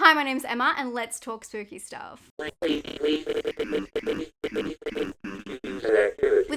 Hi, my name's Emma, and let's talk spooky stuff. With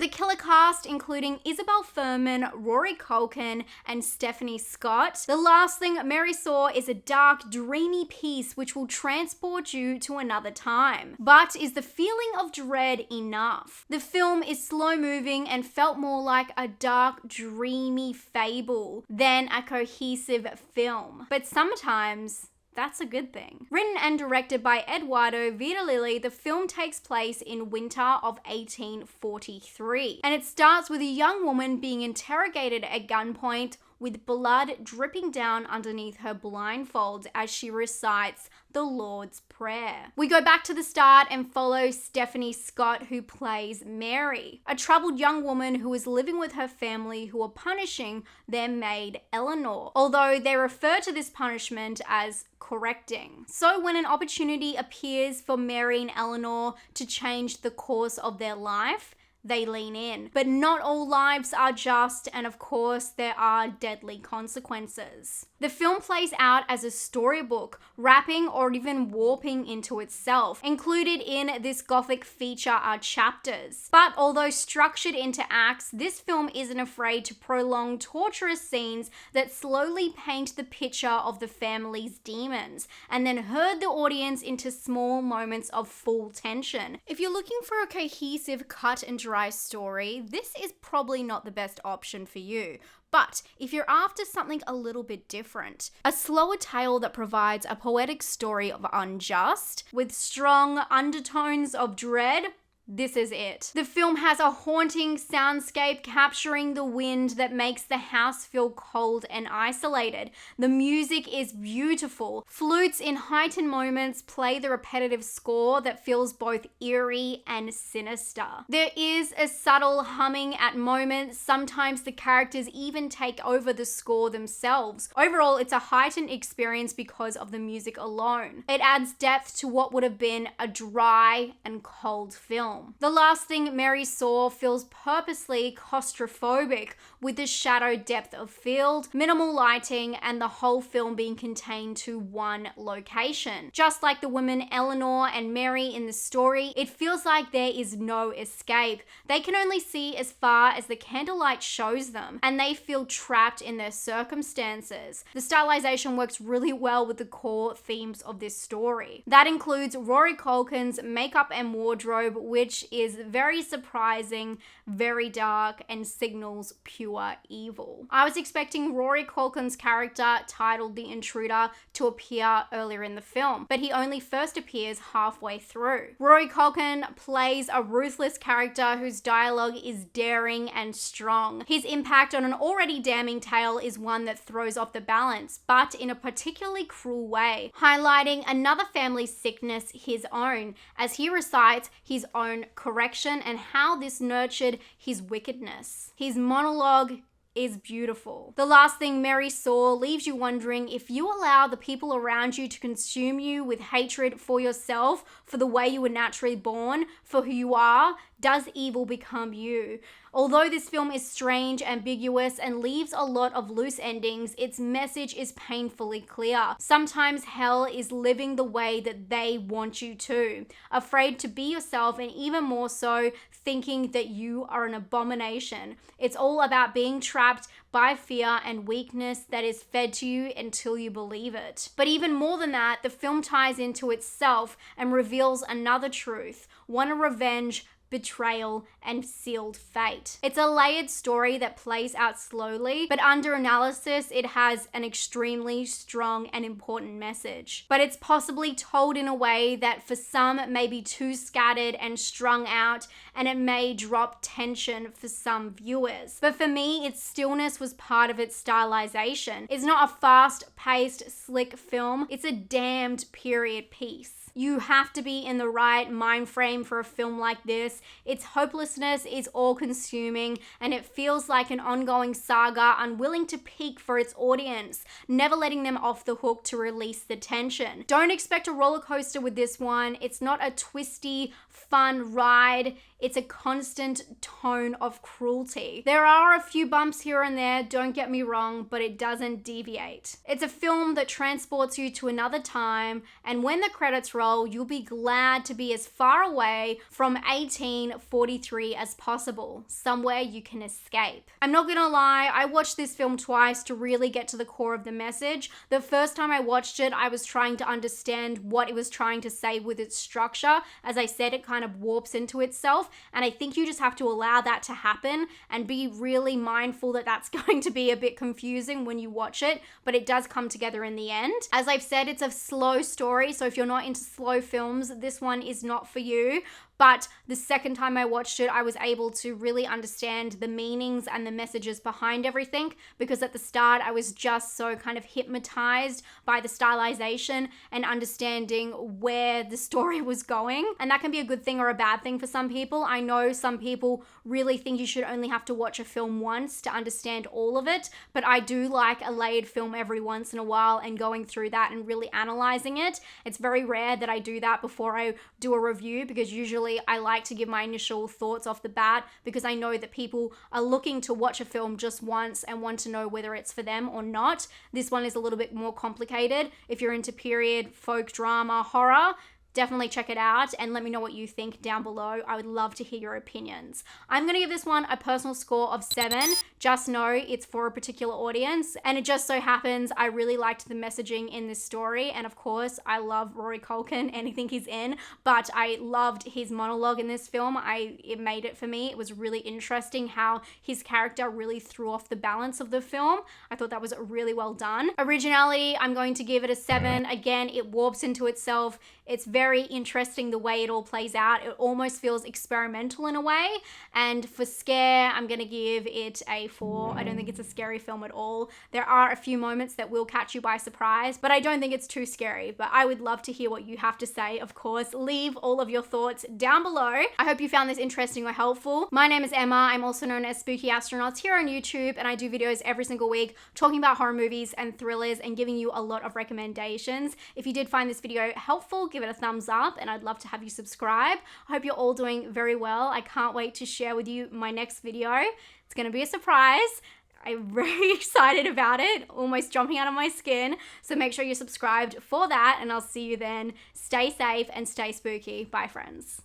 a killer cast including Isabel Fuhrman, Rory Culkin, and Stephanie Scott, the last thing Mary saw is a dark, dreamy piece which will transport you to another time. But is the feeling of dread enough? The film is slow-moving and felt more like a dark, dreamy fable than a cohesive film. But sometimes that's a good thing. Written and directed by Eduardo Vidalili, the film takes place in winter of 1843. And it starts with a young woman being interrogated at gunpoint with blood dripping down underneath her blindfold as she recites the Lord's Prayer. We go back to the start and follow Stephanie Scott, who plays Mary, a troubled young woman who is living with her family who are punishing their maid Eleanor, although they refer to this punishment as correcting. So when an opportunity appears for Mary and Eleanor to change the course of their life, they lean in. But not all lives are just, and of course, there are deadly consequences. The film plays out as a storybook, wrapping or even warping into itself. Included in this gothic feature are chapters. But although structured into acts, this film isn't afraid to prolong torturous scenes that slowly paint the picture of the family's demons, and then herd the audience into small moments of full tension. If you're looking for a cohesive, cut and dry story, this is probably not the best option for you. But if you're after something a little bit different, a slower tale that provides a poetic story of unjust with strong undertones of dread, this is it. The film has a haunting soundscape capturing the wind that makes the house feel cold and isolated. The music is beautiful. Flutes in heightened moments play the repetitive score that feels both eerie and sinister. There is a subtle humming at moments. Sometimes the characters even take over the score themselves. Overall, it's a heightened experience because of the music alone. It adds depth to what would have been a dry and cold film. The last thing Mary saw feels purposely claustrophobic, with the shadow depth of field, minimal lighting, and the whole film being contained to one location. Just like the women Eleanor and Mary in the story, it feels like there is no escape. They can only see as far as the candlelight shows them, and they feel trapped in their circumstances. The stylization works really well with the core themes of this story. That includes Rory Culkin's makeup and wardrobe, which is very surprising, very dark, and signals pure evil. I was expecting Rory Culkin's character, titled The Intruder, to appear earlier in the film, but he only first appears halfway through. Rory Culkin plays a ruthless character whose dialogue is daring and strong. His impact on an already damning tale is one that throws off the balance, but in a particularly cruel way, highlighting another family's sickness, his own, as he recites his own correction and how this nurtured his wickedness. His monologue is beautiful. The last thing Mary saw leaves you wondering if you allow the people around you to consume you with hatred for yourself, for the way you were naturally born, for who you are, does evil become you? Although this film is strange, ambiguous, and leaves a lot of loose endings, its message is painfully clear. Sometimes hell is living the way that they want you to, afraid to be yourself, and even more so, thinking that you are an abomination. It's all about being trapped by fear and weakness that is fed to you until you believe it. But even more than that, the film ties into itself and reveals another truth, one of revenge, betrayal, and sealed fate. It's a layered story that plays out slowly, but under analysis, it has an extremely strong and important message. But it's possibly told in a way that for some may be too scattered and strung out, and it may drop tension for some viewers. But for me, its stillness was part of its stylization. It's not a fast-paced, slick film. It's a damned period piece. You have to be in the right mind frame for a film like this, because its hopelessness is all-consuming and it feels like an ongoing saga, unwilling to peak for its audience, never letting them off the hook to release the tension. Don't expect a roller coaster with this one. It's not a twisty, fun ride. It's a constant tone of cruelty. There are a few bumps here and there, don't get me wrong, but it doesn't deviate. It's a film that transports you to another time, and when the credits roll, you'll be glad to be as far away from 1843 as possible, somewhere you can escape. I'm not gonna lie, I watched this film twice to really get to the core of the message. The first time I watched it, I was trying to understand what it was trying to say with its structure. As I said, it kind of warps into itself, and I think you just have to allow that to happen and be really mindful that that's going to be a bit confusing when you watch it, but it does come together in the end. As I've said, it's a slow story, so if you're not into slow films, this one is not for you. But the second time I watched it, I was able to really understand the meanings and the messages behind everything, because at the start I was just so kind of hypnotized by the stylization and understanding where the story was going. And that can be a good thing or a bad thing for some people. I know some people really think you should only have to watch a film once to understand all of it, but I do like a layered film every once in a while and going through that and really analyzing it. It's very rare that I do that before I do a review, because usually I like to give my initial thoughts off the bat, because I know that people are looking to watch a film just once and want to know whether it's for them or not. This one is a little bit more complicated. If you're into period, folk drama, horror, definitely check it out and let me know what you think down below. I would love to hear your opinions. I'm going to give this one a personal score of 7. Just know it's for a particular audience, and it just so happens I really liked the messaging in this story, and of course I love Rory Culkin, anything he's in, but I loved his monologue in this film. It made it for me. It was really interesting how his character really threw off the balance of the film. I thought that was really well done. Originality, I'm going to give it a 7. Again, it warps into itself. It's very interesting the way it all plays out. It almost feels experimental in a way. And for scare, I'm gonna give it a 4. I don't think it's a scary film at all. There are a few moments that will catch you by surprise, but I don't think it's too scary. But I would love to hear what you have to say, of course. Leave all of your thoughts down below. I hope you found this interesting or helpful. My name is Emma. I'm also known as Spooky Astronauts here on YouTube, and I do videos every single week talking about horror movies and thrillers and giving you a lot of recommendations. If you did find this video helpful, give it a thumbs up, and I'd love to have you subscribe. I hope you're all doing very well. I can't wait to share with you my next video. It's gonna be a surprise. I'm very excited about it, almost jumping out of my skin. So make sure you're subscribed for that, and I'll see you then. Stay safe and stay spooky. Bye, friends.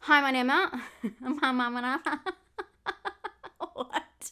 Hi, my name is Emma. What?